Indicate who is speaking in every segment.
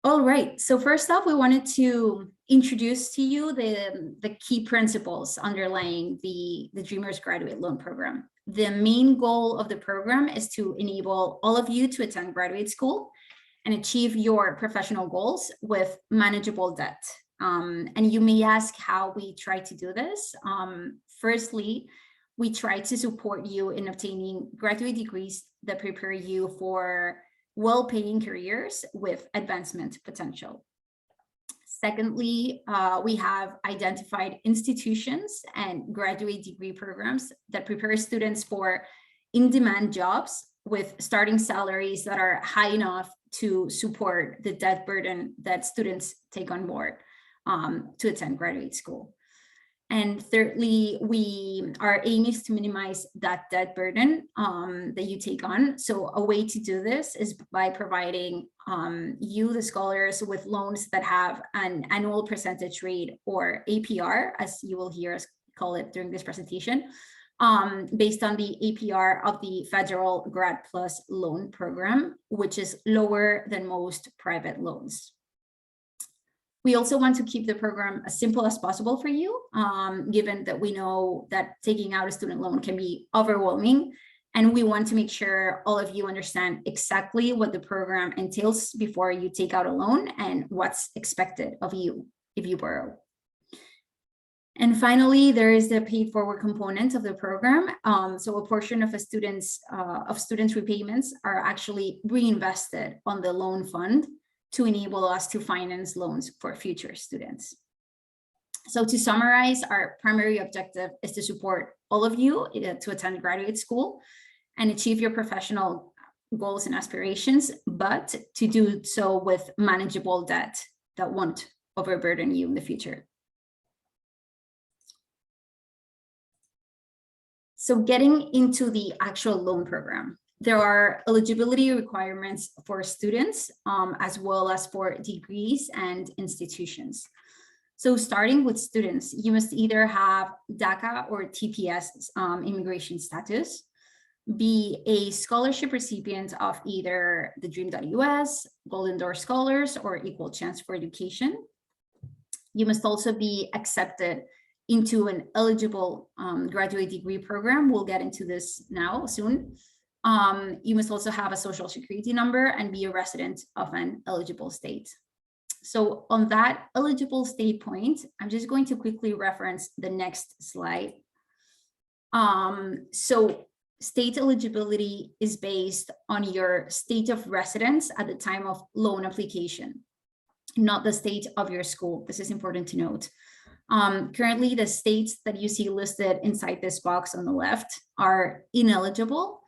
Speaker 1: All right, so first off, we wanted to introduce to you the key principles underlying the Dreamers Graduate Loan Program. The main goal of the program is to enable all of you to attend graduate school and achieve your professional goals with manageable debt. And you may ask how we try to do this. Firstly, we try to support you in obtaining graduate degrees that prepare you for well-paying careers with advancement potential. Secondly, we have identified institutions and graduate degree programs that prepare students for in-demand jobs with starting salaries that are high enough to support the debt burden that students take on board to attend graduate school. And thirdly, our aim is to minimize that debt burden that you take on. So a way to do this is by providing you, the scholars, with loans that have an annual percentage rate, or APR, as you will hear us call it during this presentation, based on the APR of the Federal Grad Plus loan program, which is lower than most private loans. We also want to keep the program as simple as possible for you, given that we know that taking out a student loan can be overwhelming. And we want to make sure all of you understand exactly what the program entails before you take out a loan and what's expected of you if you borrow. And finally, there is the paid forward component of the program. So a portion of students' repayments are actually reinvested on the loan fund to enable us to finance loans for future students. So to summarize, our primary objective is to support all of you to attend graduate school and achieve your professional goals and aspirations, but to do so with manageable debt that won't overburden you in the future. So getting into the actual loan program, there are eligibility requirements for students as well as for degrees and institutions. So starting with students, you must either have DACA or TPS immigration status, be a scholarship recipient of either TheDream.Us, Golden Door Scholars, or Equal Chance for Education. You must also be accepted into an eligible graduate degree program. We'll get into this now soon. You must also have a social security number and be a resident of an eligible state. So on that eligible state point, I'm just going to quickly reference the next slide. So state eligibility is based on your state of residence at the time of loan application, not the state of your school. This is important to note. Currently, the states that you see listed inside this box on the left are ineligible.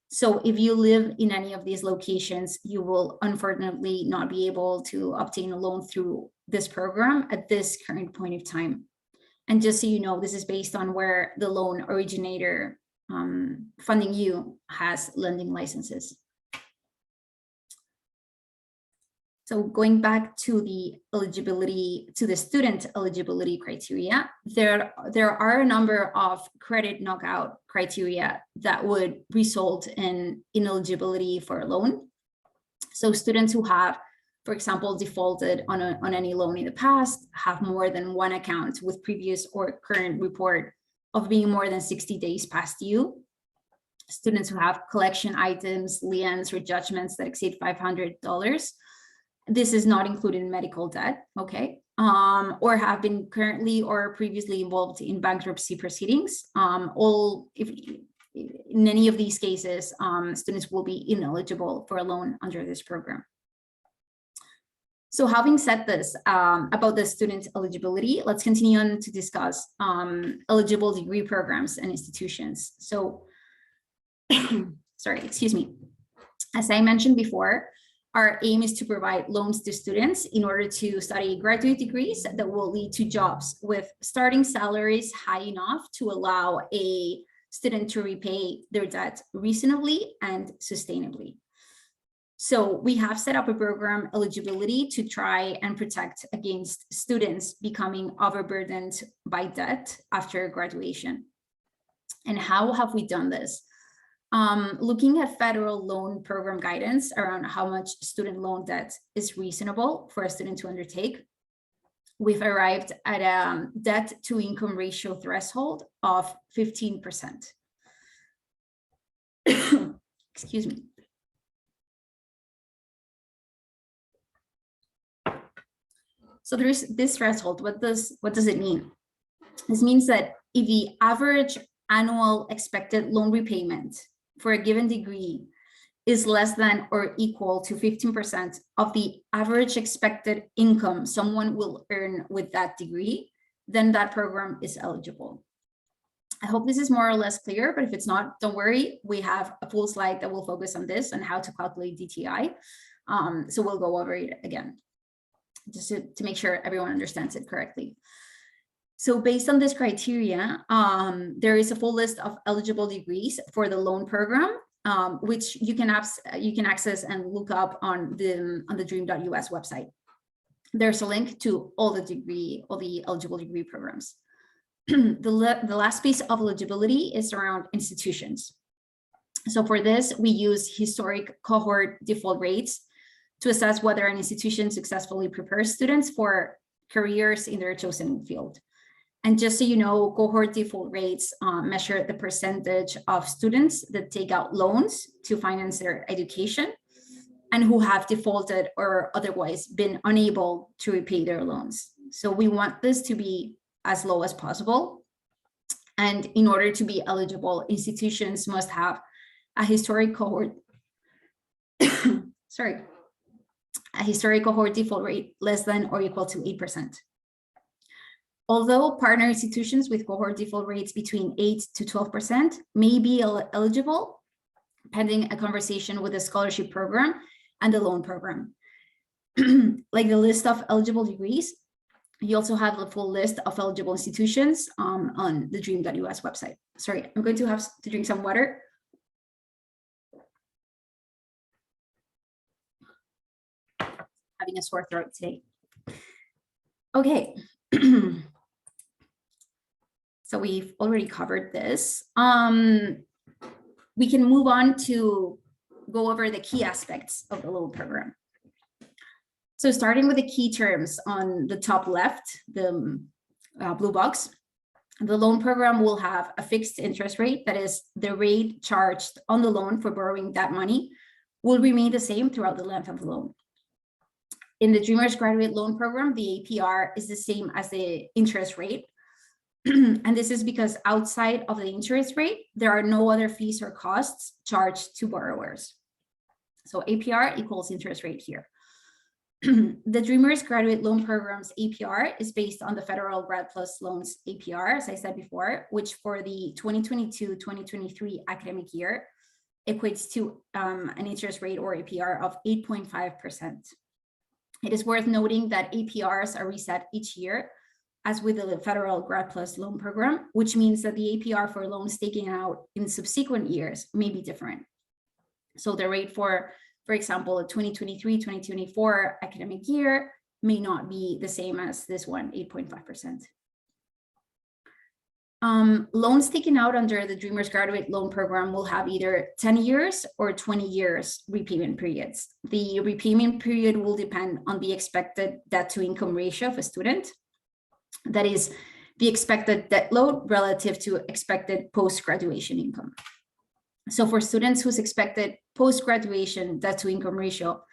Speaker 1: So if you live in any of these locations, you will unfortunately not be able to obtain a loan through this program at this current point of time. And just so you know, this is based on where the loan originator funding you has lending licenses. So going back to the eligibility, to the student eligibility criteria, there are a number of credit knockout criteria that would result in ineligibility for a loan. So students who have, for example, defaulted on any loan in the past, have more than one account with previous or current report of being more than 60 days past due. Students who have collection items, liens, or judgments that exceed $500. This is not included in medical debt, okay? Or have been currently or previously involved in bankruptcy proceedings. In any of these cases, students will be ineligible for a loan under this program. So having said this about the student eligibility, let's continue on to discuss eligible degree programs and institutions. So, sorry, excuse me. As I mentioned before, our aim is to provide loans to students in order to study graduate degrees that will lead to jobs with starting salaries high enough to allow a student to repay their debt reasonably and sustainably. So we have set up a program eligibility to try and protect against students becoming overburdened by debt after graduation. And how have we done this? Looking at federal loan program guidance around how much student loan debt is reasonable for a student to undertake, we've arrived at a debt to income ratio threshold of 15%. Excuse me. So there's this threshold. What does it mean? This means that if the average annual expected loan repayment for a given degree is less than or equal to 15% of the average expected income someone will earn with that degree, then that program is eligible. I hope this is more or less clear, but if it's not, don't worry. We have a full slide that will focus on this and how to calculate DTI. So we'll go over it again, just to make sure everyone understands it correctly. So based on this criteria, there is a full list of eligible degrees for the loan program, which you can access and look up on the TheDream.Us website. There's a link to all the eligible degree programs. The last piece of eligibility is around institutions. So for this, we use historic cohort default rates to assess whether an institution successfully prepares students for careers in their chosen field. And just so you know, cohort default rates measure the percentage of students that take out loans to finance their education and who have defaulted or otherwise been unable to repay their loans. So we want this to be as low as possible. And in order to be eligible, institutions must have a historic cohort, sorry, a historic cohort default rate less than or equal to 8%. Although partner institutions with cohort default rates between 8 to 12% may be eligible, pending a conversation with the scholarship program and the loan program. Like the list of eligible degrees, you also have the full list of eligible institutions on the DreamUS website. Sorry, I'm going to have to drink some water. Having a sore throat today. Okay. So we've already covered this. We can move on to go over the key aspects of the loan program. So starting with the key terms on the top left, the blue box, the loan program will have a fixed interest rate. That is, the rate charged on the loan for borrowing that money will remain the same throughout the length of the loan. In the Dreamers Graduate Loan Program, the APR is the same as the interest rate. And this is because outside of the interest rate, there are no other fees or costs charged to borrowers. So APR equals interest rate here. The Dreamers Graduate Loan Program's APR is based on the Federal Grad Plus Loans APR, as I said before, which for the 2022-2023 academic year equates to an interest rate or APR of 8.5%. It is worth noting that APRs are reset each year, as with the Federal Grad Plus Loan Program, which means that the APR for loans taken out in subsequent years may be different. So the rate for example, a 2023-2024 academic year may not be the same as this one, 8.5%. Loans taken out under the Dreamers Graduate Loan Program will have either 10 years or 20 years repayment periods. The repayment period will depend on the expected debt to income ratio of a student. That is, the expected debt load relative to expected post-graduation income. So for students whose expected post-graduation debt to income ratio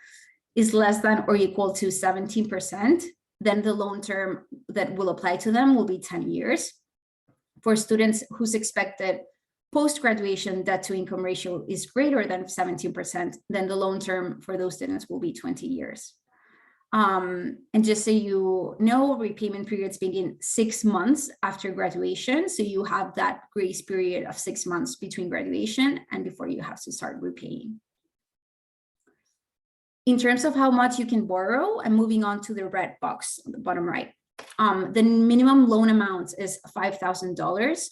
Speaker 1: is less than or equal to 17%, then the loan term that will apply to them will be 10 years. For students whose expected post-graduation debt to income ratio is greater than 17%, then the loan term for those students will be 20 years. And just so you know, repayment periods begin 6 months after graduation. So you have that grace period of 6 months between graduation and before you have to start repaying. In terms of how much you can borrow, I'm moving on to the red box on the bottom right. The minimum loan amount is $5,000,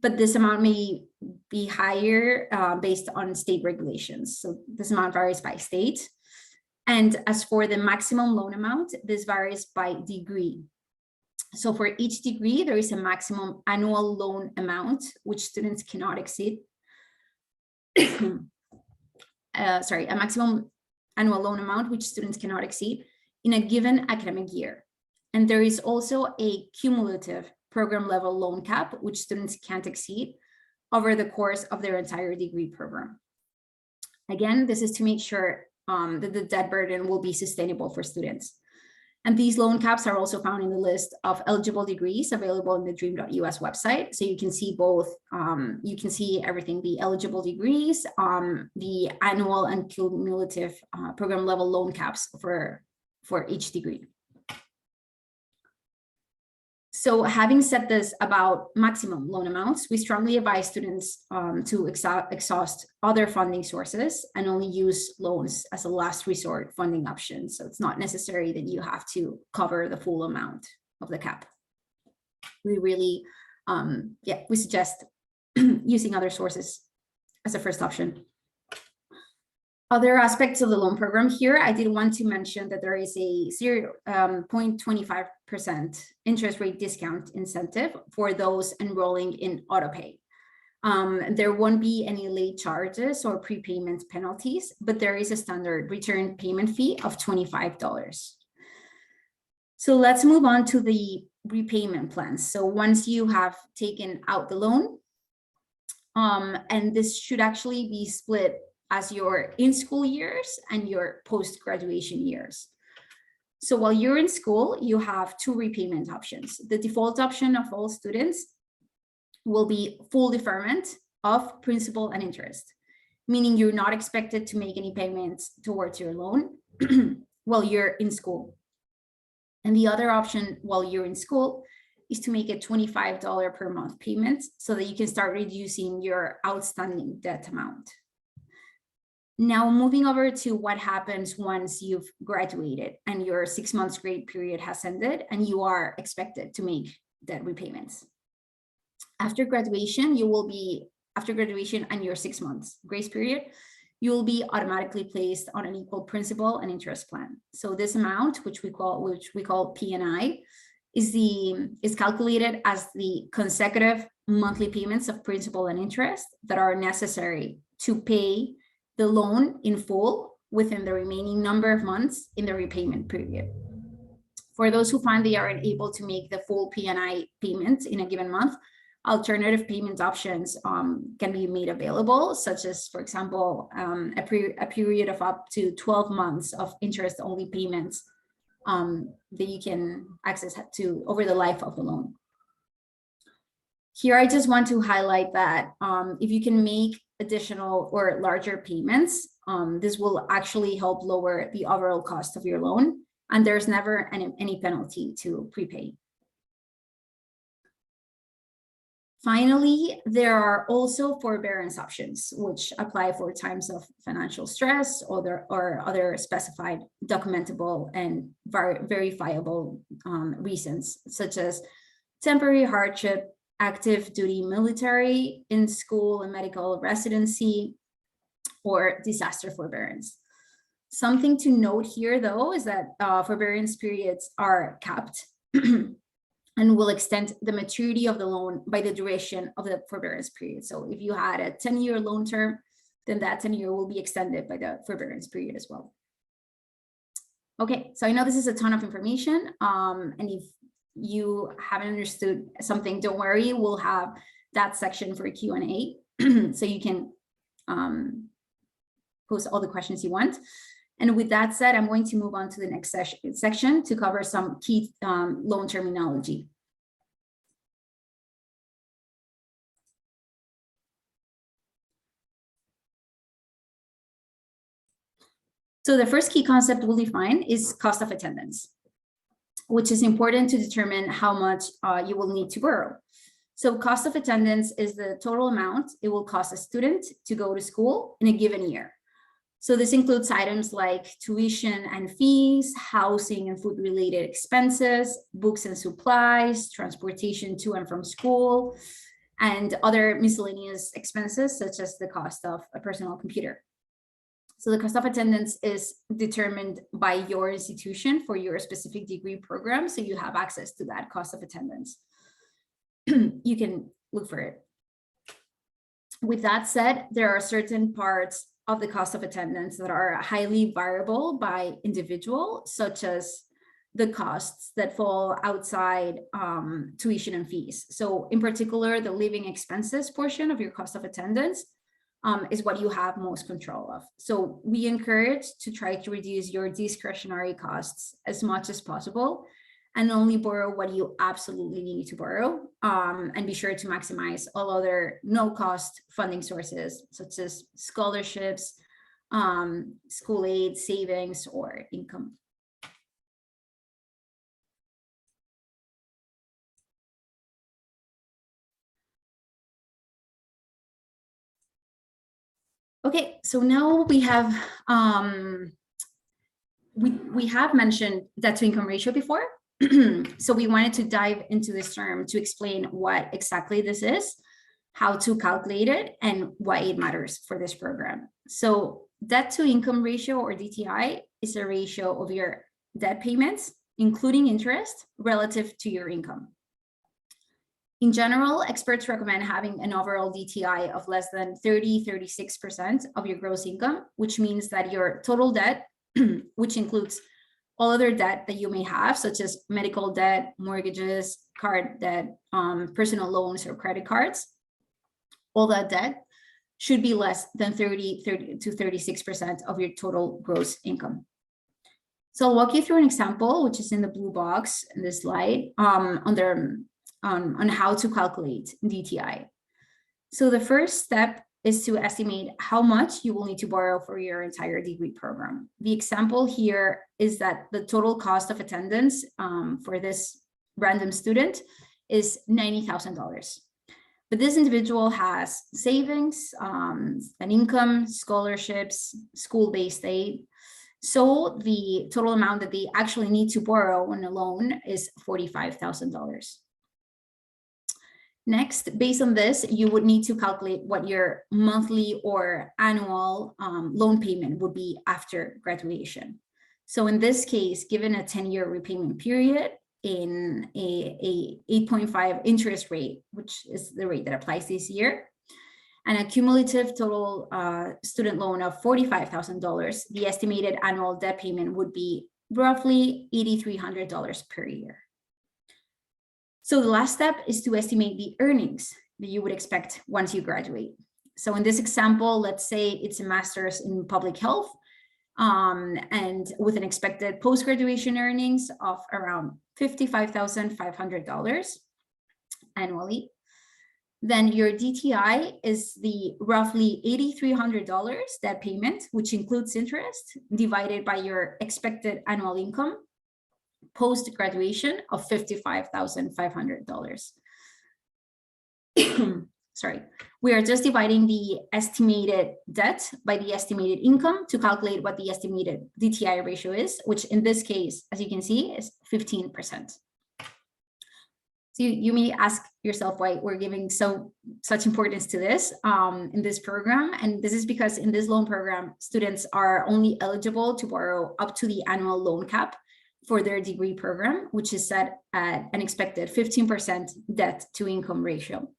Speaker 1: but this amount may be higher based on state regulations. So this amount varies by state. And as for the maximum loan amount, this varies by degree. So for each degree, there is a maximum annual loan amount, which students cannot exceed. a maximum annual loan amount which students cannot exceed in a given academic year. And there is also a cumulative program level loan cap, which students can't exceed over the course of their entire degree program. Again, this is to make sure that the debt burden will be sustainable for students. And these loan caps are also found in the list of eligible degrees available in the DreamUS website. So you can see both, you can see everything, the eligible degrees, the annual and cumulative program level loan caps for each degree. So having said this about maximum loan amounts, we strongly advise students to exhaust other funding sources and only use loans as a last resort funding option. So it's not necessary that you have to cover the full amount of the cap. We really, we suggest using other sources as a first option. Other aspects of the loan program here, I did want to mention that there is a 0.25% interest rate discount incentive for those enrolling in autopay. There won't be any late charges or prepayment penalties, but there is a standard return payment fee of $25. So let's move on to the repayment plans. So once you have taken out the loan, and this should actually be split as your in-school years and your post-graduation years. So while you're in school, you have two repayment options. The default option of all students will be full deferment of principal and interest, meaning you're not expected to make any payments towards your loan while you're in school. And the other option while you're in school is to make a $25 per month payment so that you can start reducing your outstanding debt amount. Now, moving over to what happens once you've graduated and your 6 months grace period has ended and you are expected to make debt repayments. After graduation, after graduation and your 6 months grace period, you will be automatically placed on an equal principal and interest plan. So this amount, which we call P&I, is calculated as the consecutive monthly payments of principal and interest that are necessary to pay the loan in full within the remaining number of months in the repayment period. For those who find they aren't able to make the full P&I payments in a given month, alternative payment options can be made available, such as, for example, a period of up to 12 months of interest-only payments that you can access to over the life of the loan. Here, I just want to highlight that if you can make additional or larger payments, this will actually help lower the overall cost of your loan, and there's never any penalty to prepay. Finally, there are also forbearance options, which apply for times of financial stress or other specified documentable and verifiable reasons, such as temporary hardship, active duty military, in school and medical residency, or disaster forbearance. Something to note here, though, is that forbearance periods are capped and will extend the maturity of the loan by the duration of the forbearance period. So if you had a 10-year loan term, then that 10-year will be extended by the forbearance period as well. Okay, so I know this is a ton of information, and if you haven't understood something, don't worry, we'll have that section for Q&A, so you can post all the questions you want. And with that said, I'm going to move on to the next section to cover some key loan terminology. So the first key concept we'll define is cost of attendance, which is important to determine how much you will need to borrow. So cost of attendance is the total amount it will cost a student to go to school in a given year. So this includes items like tuition and fees, housing and food related expenses, books and supplies, transportation to and from school, and other miscellaneous expenses such as the cost of a personal computer. So the cost of attendance is determined by your institution for your specific degree program, so you have access to that cost of attendance. You can look for it. With that said, there are certain parts of the cost of attendance that are highly variable by individual, such as the costs that fall outside tuition and fees. So in particular, the living expenses portion of your cost of attendance is what you have most control of. So we encourage to try to reduce your discretionary costs as much as possible and only borrow what you absolutely need to borrow, and be sure to maximize all other no-cost funding sources, such as scholarships, school aid, savings, or income. Okay, so now we have we have mentioned debt to income ratio before. So we wanted to dive into this term to explain what exactly this is, how to calculate it, and why it matters for this program. So debt to income ratio, or DTI, is a ratio of your debt payments, including interest, relative to your income. In general, experts recommend having an overall DTI of less than 36% of your gross income, which means that your total debt, which includes all other debt that you may have, such as medical debt, mortgages, card debt, personal loans, or credit cards, all that debt should be less than 30 to 36% of your total gross income. So I'll walk you through an example, which is in the blue box in this slide, on how to calculate DTI. So the first step is to estimate how much you will need to borrow for your entire degree program. The example here is that the total cost of attendance for this random student is $90,000. But this individual has savings, an income, scholarships, school-based aid. So the total amount that they actually need to borrow on a loan is $45,000. Next, based on this, you would need to calculate what your monthly or annual loan payment would be after graduation. So in this case, given a 10-year repayment period in a 8.5 interest rate, which is the rate that applies this year, and a cumulative total student loan of $45,000, the estimated annual debt payment would be roughly $8,300 per year. So the last step is to estimate the earnings that you would expect once you graduate. So in this example, let's say it's a master's in public health, and with an expected post-graduation earnings of around $55,500 annually. Then your DTI is the roughly $8,300 debt payment, which includes interest, divided by your expected annual income post-graduation of $55,500. Sorry, we are just dividing the estimated debt by the estimated income to calculate what the estimated DTI ratio is, which in this case, as you can see, is 15%. So you may ask yourself why we're giving such importance to this in this program. And this is because in this loan program, students are only eligible to borrow up to the annual loan cap for their degree program, which is set at an expected 15% debt to income ratio,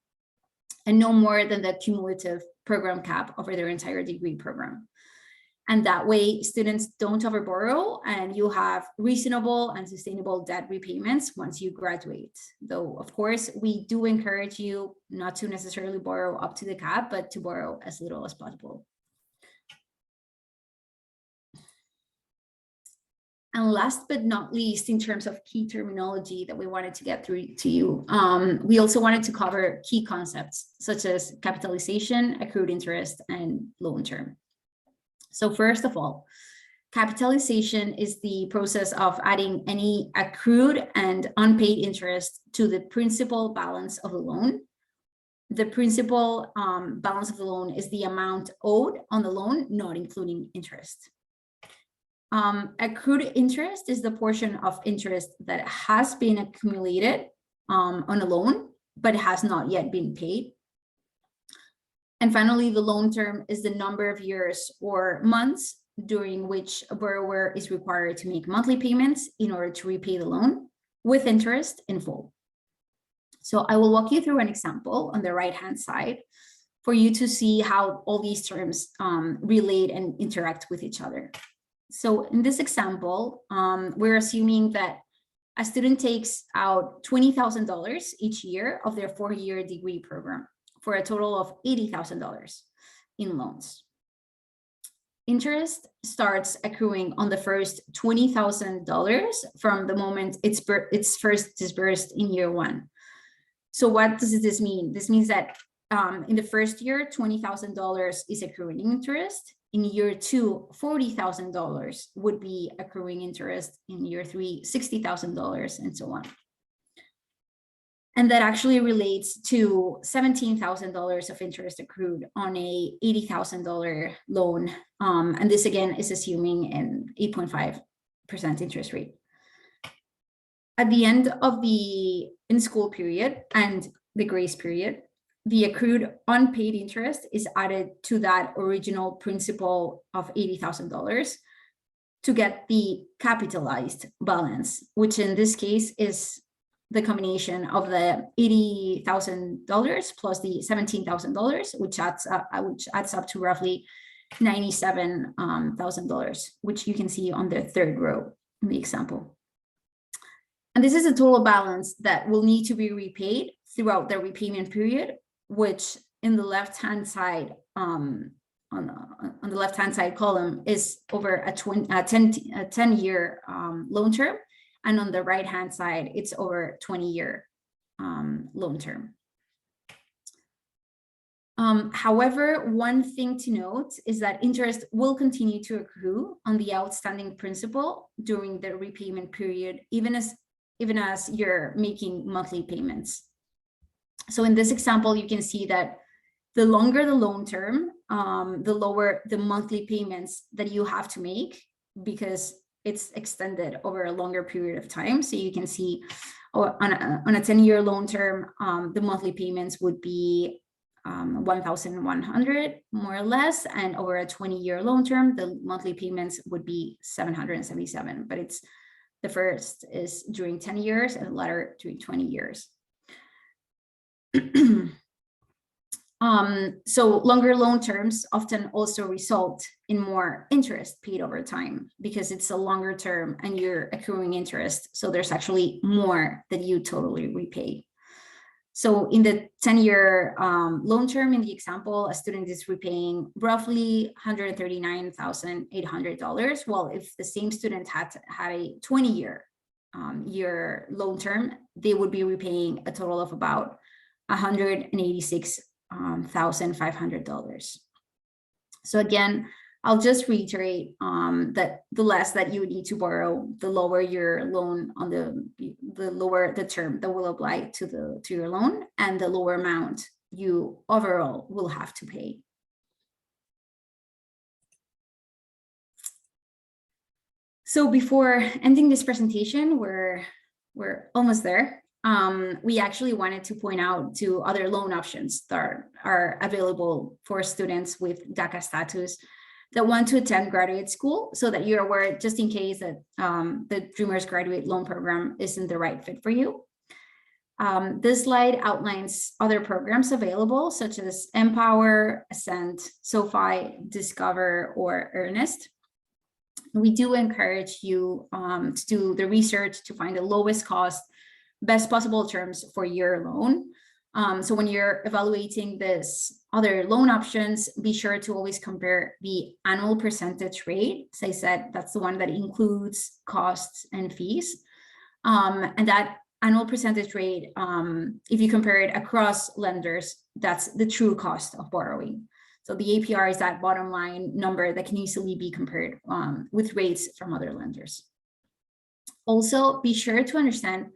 Speaker 1: and no more than the cumulative program cap over their entire degree program. And that way, students don't overborrow, and you have reasonable and sustainable debt repayments once you graduate. Though, of course, we do encourage you not to necessarily borrow up to the cap, but to borrow as little as possible. And last but not least, in terms of key terminology that we wanted to get through to you, we also wanted to cover key concepts such as capitalization, accrued interest, and loan term. So first of all, capitalization is the process of adding any accrued and unpaid interest to the principal balance of the loan. The principal balance of the loan is the amount owed on the loan, not including interest. Accrued interest is the portion of interest that has been accumulated on a loan, but has not yet been paid. And finally, the loan term is the number of years or months during which a borrower is required to make monthly payments in order to repay the loan with interest in full. So I will walk you through an example on the right-hand side for you to see how all these terms relate and interact with each other. So in this example, we're assuming that a student takes out $20,000 each year of their 4-year degree program for a total of $80,000 in loans. Interest starts accruing on the first $20,000 from the moment it's first disbursed in year 1. So what does this mean? This means that in the first year, $20,000 is accruing interest. In year 2, $40,000 would be accruing interest. In year 3, $60,000, and so on. And that actually relates to $17,000 of interest accrued on a $80,000 loan. And this again is assuming an 8.5% interest rate. At the end of the in-school period and the grace period, the accrued unpaid interest is added to that original principal of $80,000 to get the capitalized balance, which in this case is the combination of the $80,000 plus the $17,000, which adds up to roughly $97,000, which you can see on the 3rd row in the example. And this is a total balance that will need to be repaid throughout the repayment period, which in the left-hand side, on the left-hand side column is over a 10-year loan term. And on the right-hand side, it's over 20-year loan term. However, one thing to note is that interest will continue to accrue on the outstanding principal during the repayment period, even as you're making monthly payments. So in this example, you can see that the longer the loan term, the lower the monthly payments that you have to make, because it's extended over a longer period of time. So you can see on a 10-year loan term, the monthly payments would be 1,100 more or less, and over a 20-year loan term, the monthly payments would be 777. But it's the first is during 10 years and the latter during 20 years. So longer loan terms often also result in more interest paid over time because it's a longer term and you're accruing interest. So there's actually more that you totally repay. So in the 10-year loan term, in the example, a student is repaying roughly $139,800. Well, if the same student had a 20-year loan term, they would be repaying a total of about $186,500. So again, I'll just reiterate that the less that you need to borrow, the lower your loan on the lower the term that will apply to your loan, and the lower amount you overall will have to pay. So before ending this presentation, we're almost there. We actually wanted to point out two other loan options that are available for students with DACA status that want to attend graduate school, so that you're aware, just in case that the Dreamers graduate loan program isn't the right fit for you. This slide outlines other programs available, such as Empower, Ascent, SoFi, Discover, or Earnest. We do encourage you to do the research to find the lowest cost, best possible terms for your loan. So when you're evaluating this other loan options, be sure to always compare the annual percentage rate. As I said, that's the one that includes costs and fees. And that annual percentage rate, if you compare it across lenders, that's the true cost of borrowing. So the APR is that bottom line number that can easily be compared with rates from other lenders. Also, be sure to understand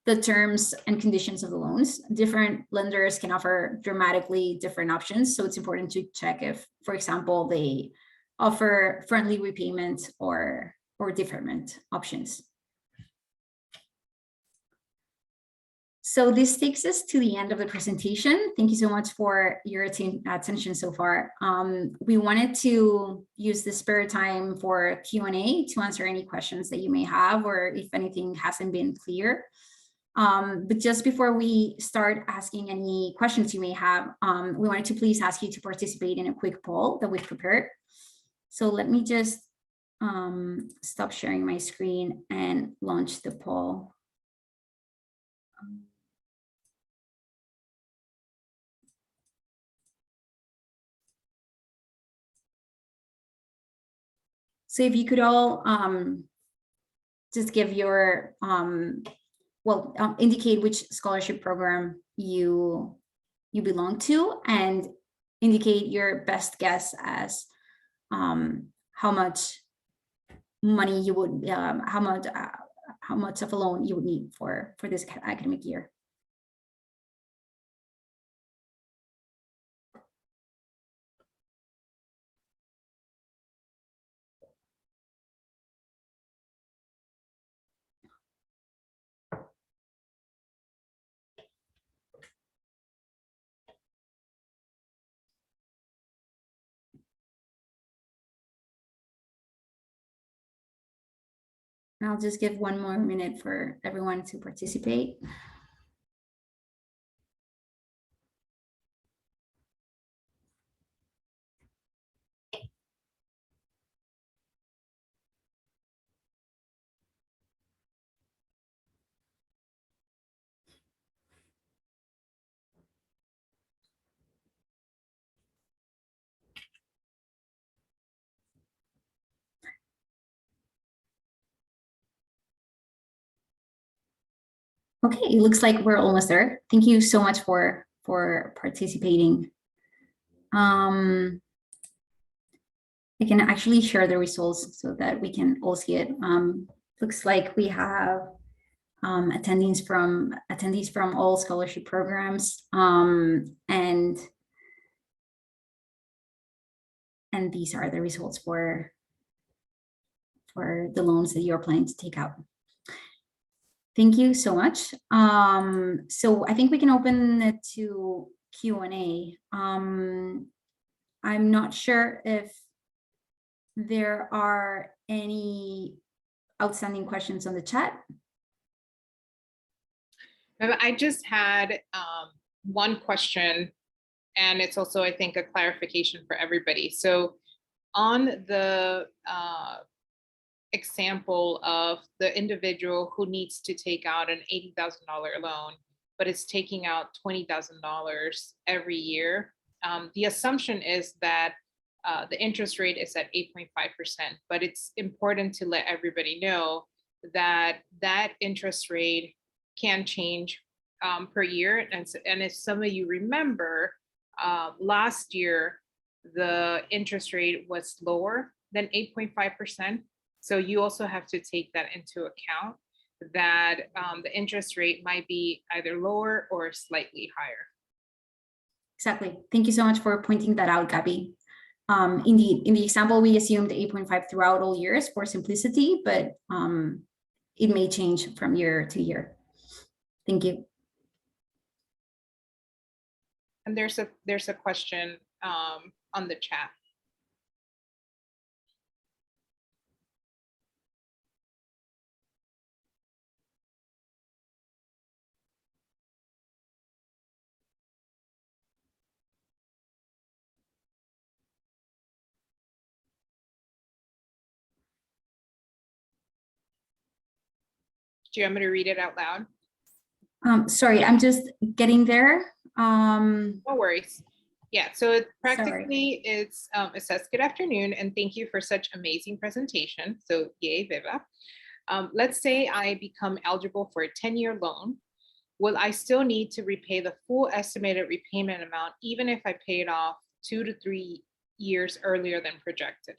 Speaker 1: the terms and conditions of the loans. Different lenders can offer dramatically different options. So it's important to check if, for example, they offer friendly repayment or deferment options. So this takes us to the end of the presentation. Thank you so much for your attention so far. We wanted to use the spare time for Q&A to answer any questions that you may have, or if anything hasn't been clear. But just before we start asking any questions you may have, we wanted to please ask you to participate in a quick poll that we've prepared. So let me just stop sharing my screen and launch the poll. So if you could all just give your, indicate which scholarship program you belong to, and indicate your best guess as how much money you would, how much of a loan you would need for this academic year. And I'll just give one more minute for everyone to participate. Okay, it looks like we're almost there. Thank you so much for participating. I can actually share the results so that we can all see it. Looks like we have attendees from all scholarship programs, and these are the results for the loans that you're planning to take out. Thank you so much. So I think we can open it to Q&A. I'm not sure if there are any outstanding questions on the chat.
Speaker 2: I just had one question, and it's also, I think, a clarification for everybody. So on the example of the individual who needs to take out an $80,000 loan, but is taking out $20,000 every year, the assumption is that the interest rate is at 8.5%, but it's important to let everybody know that that interest rate can change per year. And if some of you remember, last year, the interest rate was lower than 8.5%. So you also have to take that into account, that the interest rate might be either lower or slightly higher.
Speaker 1: Exactly. Thank you so much for pointing that out, Gabby. Indeed, in the example, we assumed 8.5 throughout all years for simplicity, but it may change from year to year. Thank you.
Speaker 2: And there's a question on the chat. Do you want me to read it out loud?
Speaker 1: Sorry, I'm just getting there.
Speaker 2: No worries. Yeah, so practically it says, good afternoon, and thank you for such amazing presentation. So yay, Viva. Let's say I become eligible for a 10-year loan. Will I still need to repay the full estimated repayment amount, even if I pay it off 2 to 3 years earlier than projected?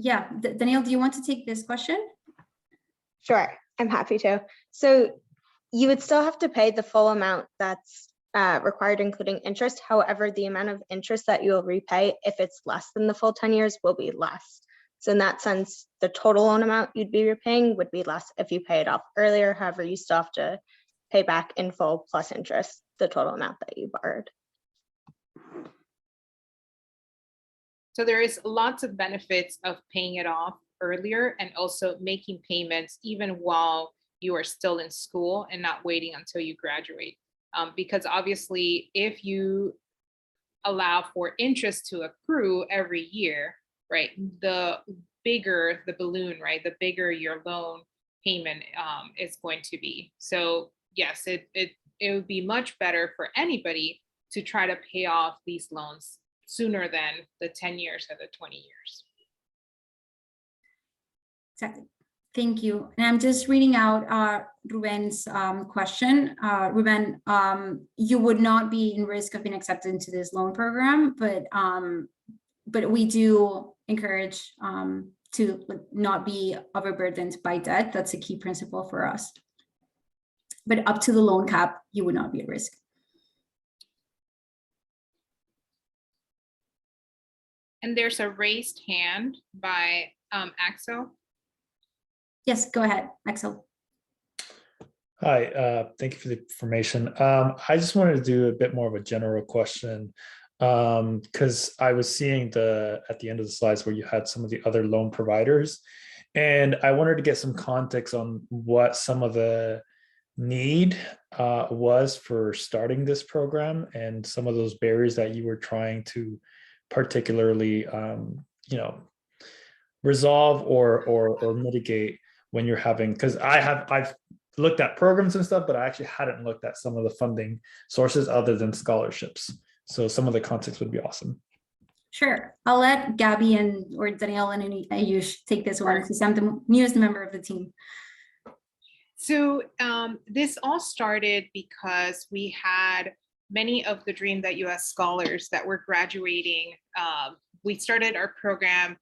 Speaker 1: Danielle, do you want to take this question?
Speaker 3: Sure, I'm happy to. So you would still have to pay the full amount that's required, including interest. However, the amount of interest that you will repay, if it's less than the full 10 years, will be less. So in that sense, the total loan amount you'd be repaying would be less if you pay it off earlier. However, you still have to pay back in full plus interest the total amount that you borrowed.
Speaker 2: So there is lots of benefits of paying it off earlier, and also making payments even while you are still in school and not waiting until you graduate. Because obviously, if you allow for interest to accrue every year, right, the bigger the balloon, right, the bigger your loan payment is going to be. So yes, it would be much better for anybody to try to pay off these loans sooner than the 10 years or the 20 years.
Speaker 1: Exactly. Thank you. And I'm just reading out Ruben's question. Ruben, you would not be in risk of being accepted into this loan program, but we do encourage to not be overburdened by debt. That's a key principle for us. But up to the loan cap, you would not be at risk.
Speaker 2: And there's a raised hand by Axel.
Speaker 1: Yes, go ahead, Axel.
Speaker 4: Hi, thank you for the information. I just wanted to do a bit more of a general question because I was seeing at the end of the slides where you had some of the other loan providers, and I wanted to get some context on what some of the need was for starting this program and some of those barriers that you were trying to particularly, resolve or mitigate when you're having, because I've looked at programs and stuff, but I actually hadn't looked at some of the funding sources other than scholarships. So some of the context would be awesome.
Speaker 1: Sure. I'll let Gabby or Danielle and Ayush take this one because I'm the newest member of the team.
Speaker 2: So this all started because we had many of the DreamUS scholars that were graduating. We started our program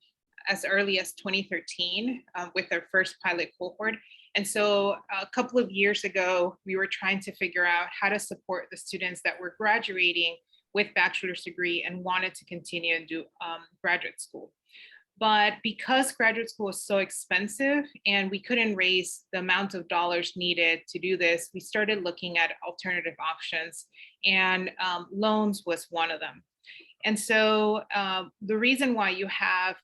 Speaker 2: as early as 2013 with our first pilot cohort. And so a couple of years ago, we were trying to figure out how to support the students that were graduating with bachelor's degree and wanted to continue and do graduate school. But because graduate school was so expensive and we couldn't raise the amount of dollars needed to do this, we started looking at alternative options, and loans was one of them. And so the reason why you have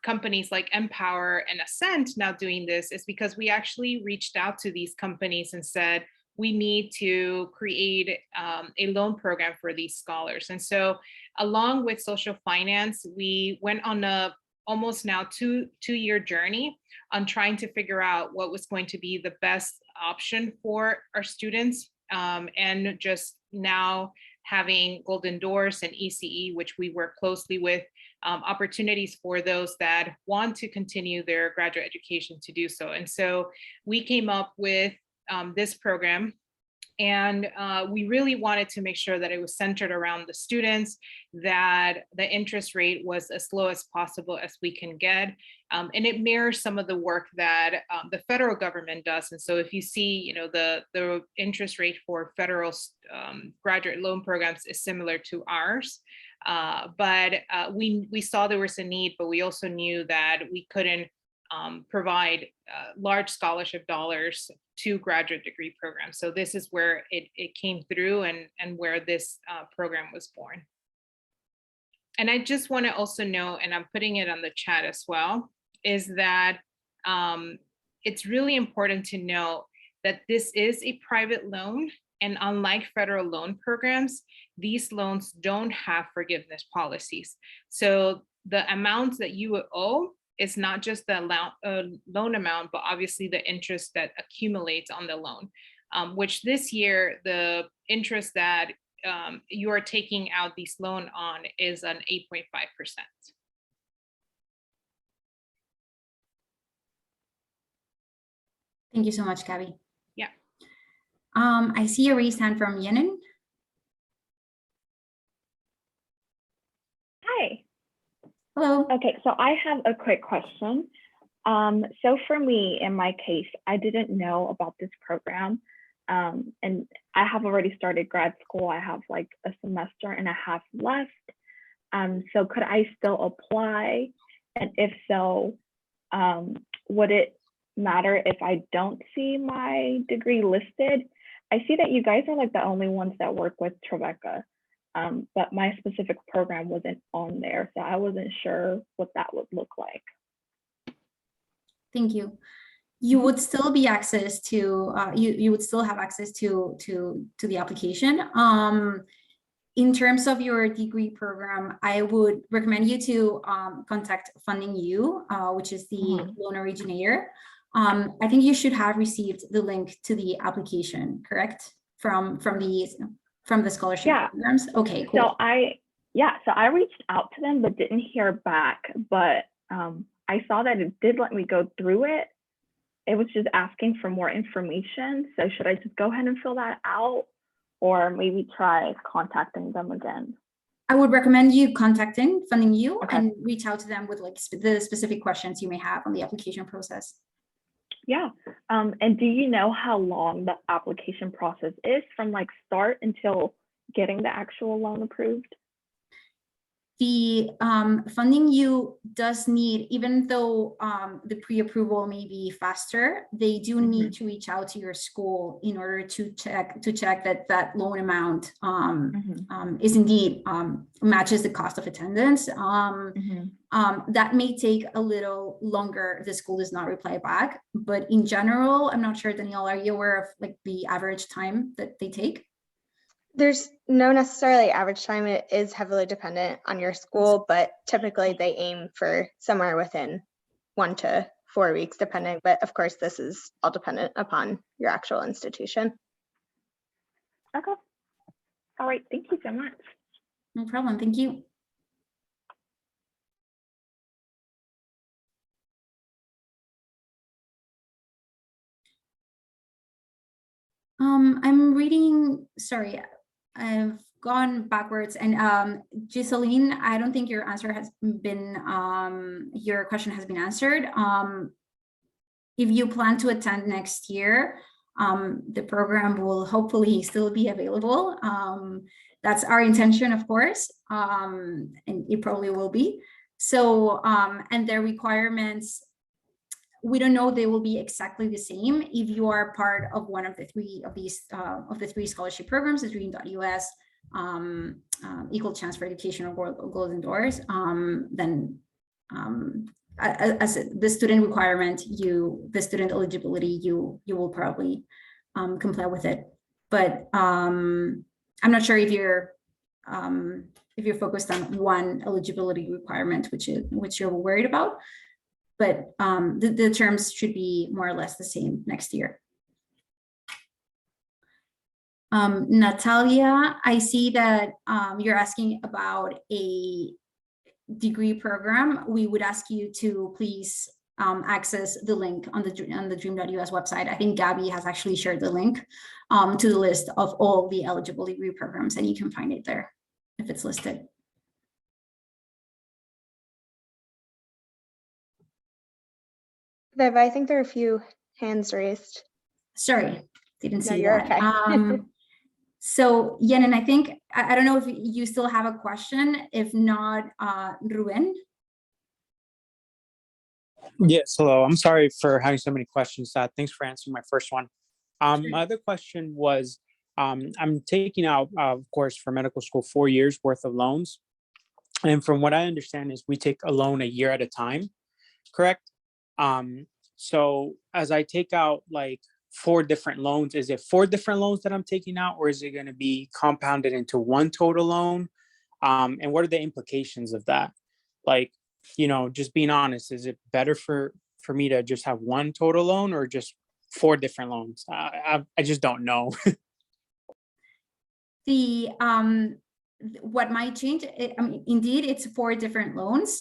Speaker 2: companies like Empower and Ascent now doing this is because we actually reached out to these companies and said, we need to create a loan program for these scholars. And so along with social finance, we went on a almost now two-year journey on trying to figure out what was going to be the best option for our students, and just now having Golden Doors and ECE, which we work closely with, opportunities for those that want to continue their graduate education to do so. And so we came up with this program, and we really wanted to make sure that it was centered around the students, that the interest rate was as low as possible as we can get. And it mirrors some of the work that the federal government does. And so if you see, the interest rate for federal graduate loan programs is similar to ours. But we saw there was a need, but we also knew that we couldn't provide large scholarship dollars to graduate degree programs. So this is where it came through and where this program was born. And I just want to also note, and I'm putting it on the chat as well, is that it's really important to note that this is a private loan. And unlike federal loan programs, these loans don't have forgiveness policies. So the amounts that you would owe is not just the loan amount, but obviously the interest that accumulates on the loan, which this year, the interest that you are taking out this loan on is an 8.5%.
Speaker 1: Thank you so much, Gabby.
Speaker 2: Yeah.
Speaker 1: I see a raised hand from Yenin.
Speaker 5: Hi.
Speaker 1: Hello.
Speaker 5: Okay, so I have a quick question. So for me, in my case, I didn't know about this program, and I have already started grad school. I have like a semester and a half left. So could I still apply? And if so, would it matter if I don't see my degree listed? I see that you guys are like the only ones that work with Tribeca. But my specific program wasn't on there, so I wasn't sure what that would look like.
Speaker 1: Thank you. You would still be access to you would still have access to the application. In terms of your degree program, I would recommend you to contact Funding You, which is the loan originator. I think you should have received the link to the application, correct? From the scholarship programs. Okay, cool.
Speaker 5: So I reached out to them but didn't hear back. But I saw that it did let me go through it. It was just asking for more information. So should I just go ahead and fill that out, or maybe try contacting them again?
Speaker 1: I would recommend you contacting Funding You
Speaker 5: Okay.
Speaker 1: and reach out to them with like the specific questions you may have on the application process.
Speaker 5: Yeah. And do you know how long the application process is from like start until getting the actual loan approved?
Speaker 1: The Funding You does need, even though the pre-approval may be faster, they do need to reach out to your school in order to check that loan amount is indeed matches the cost of attendance. That may take a little longer if the school does not reply back, but in general, I'm not sure, Danielle, are you aware of like the average time that they take?
Speaker 3: There's no necessarily average time. It is heavily dependent on your school, but typically they aim for somewhere within 1 to 4 weeks, depending. But of course, this is all dependent upon your actual institution.
Speaker 5: Okay. All right. Thank you so much.
Speaker 1: No problem. Thank you. I'm reading, sorry, I've gone backwards, and Giseline, I don't think your answer has been, your question has been answered. If you plan to attend next year, the program will hopefully still be available. That's our intention, of course, and it probably will be. So, and their requirements, we don't know they will be exactly the same if you are part of one of the three of these of the three scholarship programs, the DreamUS, Equal Chance for Education, or Golden Doors. Then as the student requirement, the student eligibility, you will probably comply with it. But I'm not sure if you're focused on one eligibility requirement, which you're worried about. But the terms should be more or less the same next year. Natalia, I see that you're asking about a degree program. We would ask you to please access the link on the Dream.Us website. I think Gabby has actually shared the link to the list of all the eligible degree programs, and you can find it there if it's listed.
Speaker 3: Viv, I think there are a few hands raised.
Speaker 1: Sorry, didn't see
Speaker 3: you're
Speaker 1: that.
Speaker 3: Okay.
Speaker 1: So Yenin, I think, I don't know if you still have a question. If not, Ruben.
Speaker 6: Yes, hello. I'm sorry for having so many questions. Thanks for answering my first one. My other question was, I'm taking out, of course, for medical school, 4 years worth of loans. And from what I understand is we take a loan a year at a time, correct? So as I take out like 4 different loans, is it 4 different loans that I'm taking out, or is it going to be compounded into one total loan? And what are the implications of that? Like, you know, just being honest, is it better for me to just have one total loan or just 4 different loans? I just don't know.
Speaker 1: The what might change, I mean, indeed, it's 4 different loans,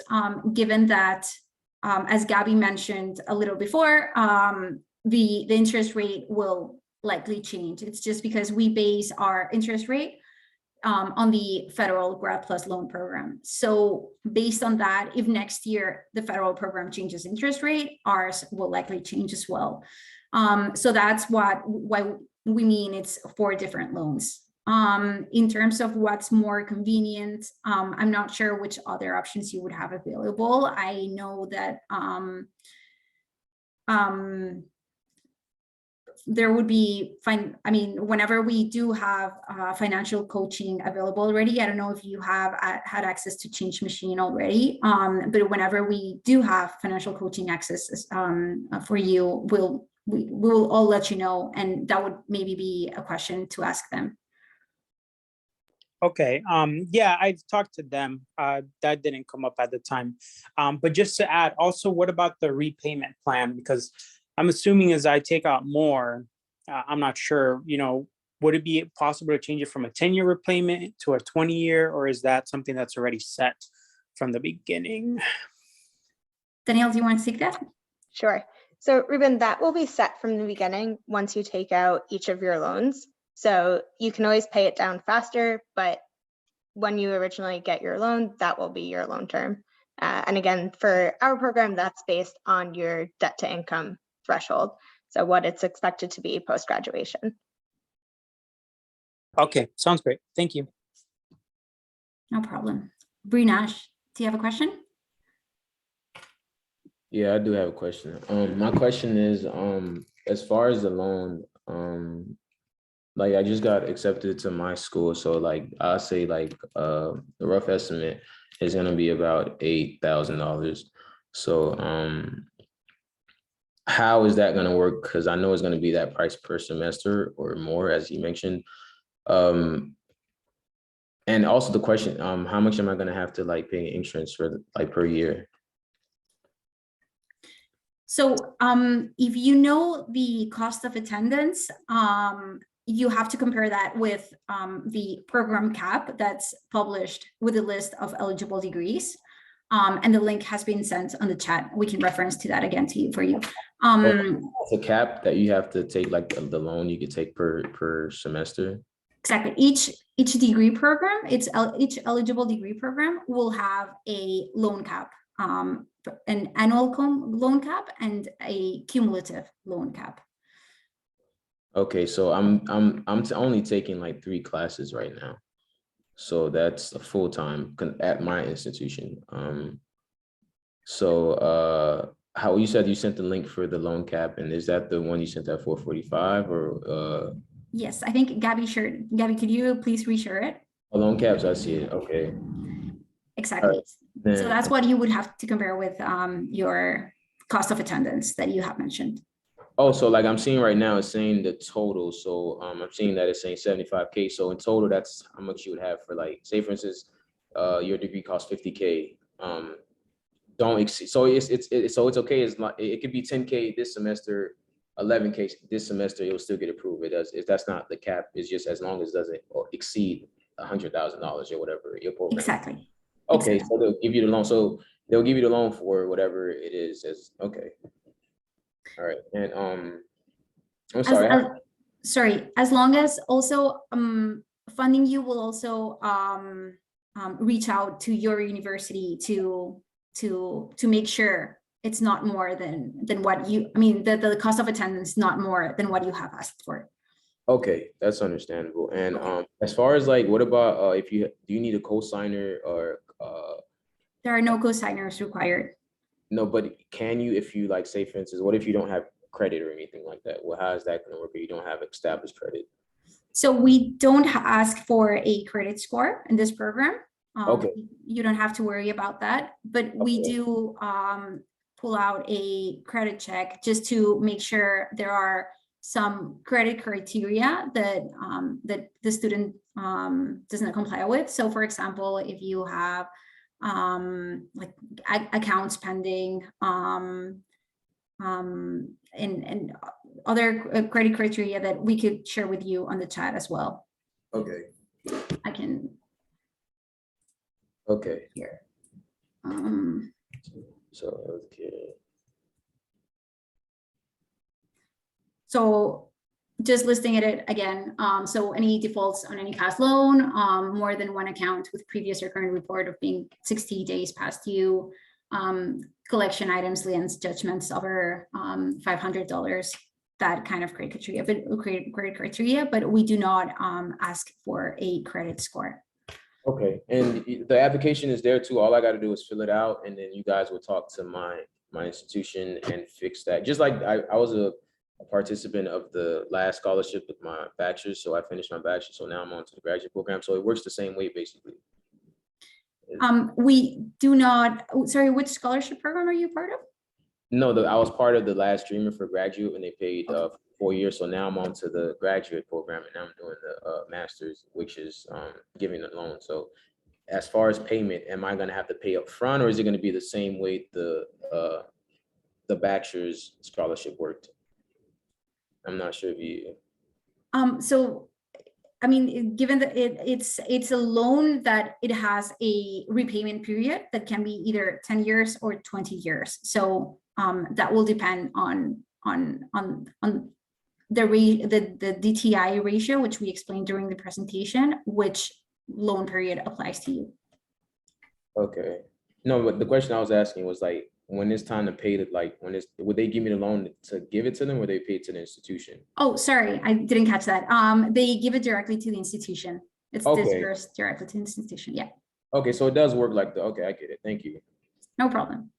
Speaker 1: given that, as Gabby mentioned a little before, the interest rate will likely change. It's just because we base our interest rate on the federal Grad Plus loan program. So based on that, if next year the federal program changes interest rate, ours will likely change as well. So that's why we mean it's 4 different loans. In terms of what's more convenient, I'm not sure which other options you would have available. I know that there would be fine. I mean, whenever we do have financial coaching available already, I don't know if you have had access to Change Machine already, but whenever we do have financial coaching access for you, we will all let you know, and that would maybe be a question to ask them.
Speaker 6: Okay, yeah, I've talked to them. That didn't come up at the time. But just to add, also, what about the repayment plan? Because I'm assuming as I take out more, I'm not sure, would it be possible to change it from a 10-year repayment to a 20-year, or is that something that's already set from the beginning?
Speaker 1: Danielle, do you want to take that?
Speaker 3: Sure. So Ruben, that will be set from the beginning once you take out each of your loans. So you can always pay it down faster, but when you originally get your loan, that will be your loan term. And again, for our program, that's based on your debt to income threshold. So what it's expected to be post-graduation.
Speaker 6: Okay, sounds great. Thank you.
Speaker 1: No problem. Brinash, do you have a question?
Speaker 7: Yeah, I do have a question. My question is, as far as the loan, like I just got accepted to my school, so like I'll say like the rough estimate is gonna be about $8,000. So how is that gonna work? Because I know it's gonna be that price per semester or more, as you mentioned. And also the question, how much am I gonna have to like pay insurance for like per year?
Speaker 1: So if you know the cost of attendance, you have to compare that with the program cap that's published with a list of eligible degrees. And the link has been sent on the chat. We can reference to that again for you.
Speaker 7: It's a cap that you have to take, like the loan you could take per semester.
Speaker 1: Exactly. Each degree program, each eligible degree program will have a loan cap, an annual loan cap and a cumulative loan cap.
Speaker 7: Okay, so I'm only taking like 3 classes right now, so that's a full-time at my institution. How you said you sent the link for the loan cap, and is that the one you sent at 445 or?
Speaker 1: Yes, I think Gabby shared. Gabby, could you please reshare it?
Speaker 7: Loan caps, I see it. Okay.
Speaker 1: Exactly.
Speaker 7: Right.
Speaker 1: So that's what you would have to compare with your cost of attendance that you have mentioned.
Speaker 7: Oh, so like I'm seeing right now, it's saying the total. So I'm seeing that it's saying 75K. So in total, that's how much you would have for, like, say for instance, your degree costs 50K. Don't exceed. So it's okay. It could be 10K this semester, 11K this semester. You'll still get approved. That's not the cap. It's just as long as it doesn't exceed $100,000 or whatever your program.
Speaker 1: Exactly.
Speaker 7: Okay,
Speaker 1: Exactly.
Speaker 7: so they'll give you the loan. So they'll give you the loan for whatever it is. Okay. All right, and I'm sorry.
Speaker 1: Sorry, as long as also funding you will also reach out to your university to make sure it's not more than what you, the cost of attendance not more than what you have asked for.
Speaker 7: Okay, that's understandable. And as far as like, what about do you need a co-signer or
Speaker 1: there are no co-signers required.
Speaker 7: No, but can you, if you, like, say for instance, what if you don't have credit or anything like that? Well, how is that going to work if you don't have established credit?
Speaker 1: So we don't ask for a credit score in this program.
Speaker 7: Okay.
Speaker 1: You don't have to worry about that, but we do pull out a credit check just to make sure there are some credit criteria that that the student does not comply with. So for example, if you have like accounts pending and other credit criteria that we could share with you on the chat as well.
Speaker 7: Okay.
Speaker 1: I can.
Speaker 7: Okay.
Speaker 1: Here.
Speaker 7: So okay.
Speaker 1: So just listing it again. So any defaults on any past loan, more than one account with previous or current report of being 60 days past due, collection items, liens, judgments over $500, that kind of credit criteria, but we do not ask for a credit score.
Speaker 7: Okay, and the application is there too. All I got to do is fill it out, and then you guys will talk to my institution and fix that. Just like I was a a participant of the last scholarship with my bachelor's. So I finished my bachelor's. So now I'm on to the graduate program. So it works the same way, basically.
Speaker 1: We do not, sorry, which scholarship program are you part of?
Speaker 7: No, I was part of the last Dreamer for graduate and they paid 4 years. So now I'm on to the graduate program and now I'm doing the master's, which is giving the loan. So as far as payment, am I gonna have to pay up front or is it gonna be the same way the bachelor's scholarship worked? I'm not sure if you.
Speaker 1: So, I mean, given that it's a loan that it has a repayment period that can be either 10 years or 20 years. So that will depend on the DTI ratio, which we explained during the presentation, which loan period applies to you.
Speaker 7: Okay. No, but the question I was asking was like, when it's time to pay it, like would they give me the loan to give it to them or they pay it to the institution?
Speaker 1: Oh, sorry, I didn't catch that. They give it directly to the institution. It's dispersed directly to the institution, yeah.
Speaker 7: Okay, so it does work like the, okay, I get it. Thank you.
Speaker 1: No problem.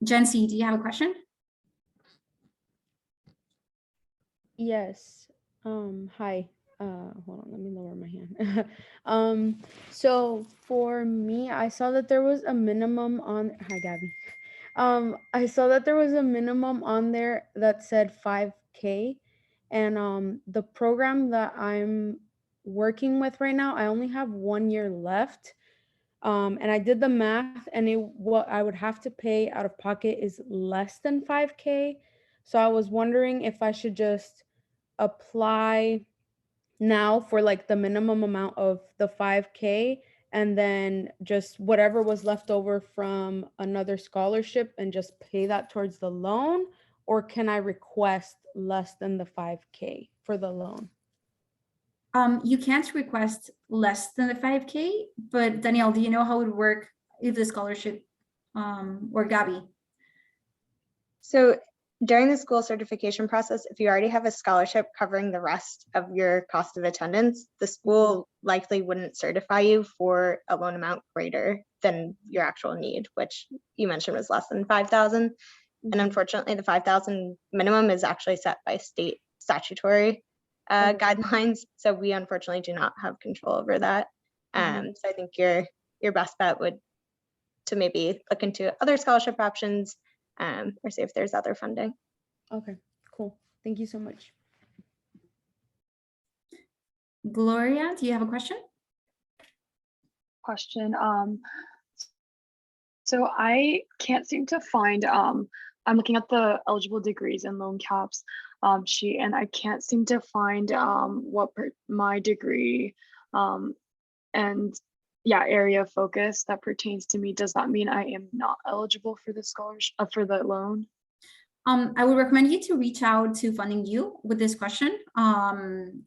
Speaker 1: Jen C, do you have a question?
Speaker 8: Yes. Hi. Hold on, let me lower my hand. So for me, I saw that there was a minimum on, hi Gabby. I saw that there was a minimum on there that said 5K, and the program that I'm working with right now, I only have 1 year left. And I did the math, and what I would have to pay out of pocket is less than 5K. So I was wondering if I should just apply now for like the minimum amount of the 5K, and then just whatever was left over from another scholarship and just pay that towards the loan, or can I request less than the 5K for the loan?
Speaker 1: You can't request less than the 5K, but Danielle, do you know how it would work if the scholarship, or Gabby?
Speaker 3: So during the school certification process, if you already have a scholarship covering the rest of your cost of attendance, the school likely wouldn't certify you for a loan amount greater than your actual need, which you mentioned was less than 5,000. And unfortunately, the 5,000 minimum is actually set by state statutory guidelines. So we unfortunately do not have control over that. So I think your best bet would to maybe look into other scholarship options, or see if there's other funding.
Speaker 8: Okay, cool. Thank you so much.
Speaker 1: Gloria, do you have a question?
Speaker 9: So I can't seem to find, I'm looking at the eligible degrees and loan caps sheet, and I can't seem to find my degree and area of focus that pertains to me. Does that mean I am not eligible for the scholarship, for the loan?
Speaker 1: I would recommend you to reach out to Funding You with this question.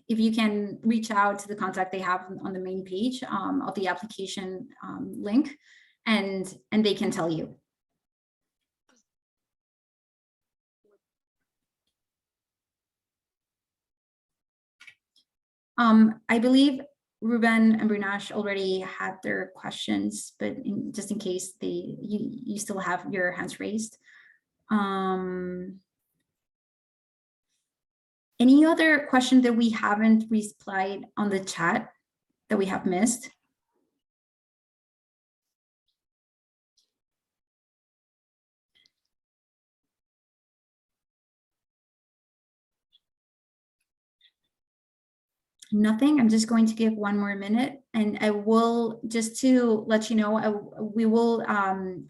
Speaker 1: If you can reach out to the contact they have on the main page of the application link, and they can tell you. I believe Ruben and Brunash already had their questions, but just in case you still have your hands raised. Any other question that we haven't replied on the chat that we have missed? Nothing. I'm just going to give 1 more minute, and I will, just to let you know, we will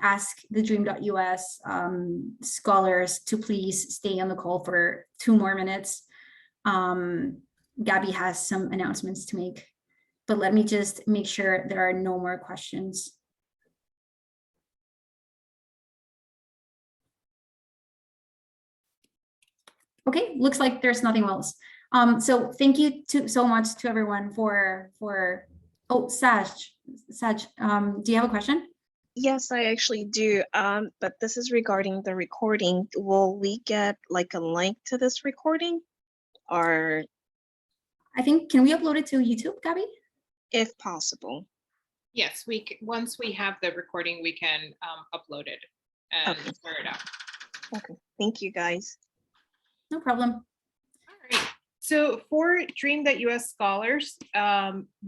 Speaker 1: ask the Dream.Us scholars to please stay on the call for 2 more minutes. Gabby has some announcements to make, but let me just make sure there are no more questions. Okay, looks like there's nothing else. So thank you so much to everyone for oh, Saj, do you have a question?
Speaker 10: Yes, I actually do. But this is regarding the recording. Will we get like a link to this recording, or?
Speaker 1: I think, can we upload it to YouTube, Gabby?
Speaker 10: If possible.
Speaker 2: Yes, once we have the recording, we can upload it and share it out.
Speaker 10: Okay, thank you guys.
Speaker 1: No problem.
Speaker 2: All right. So for Dream.Us scholars,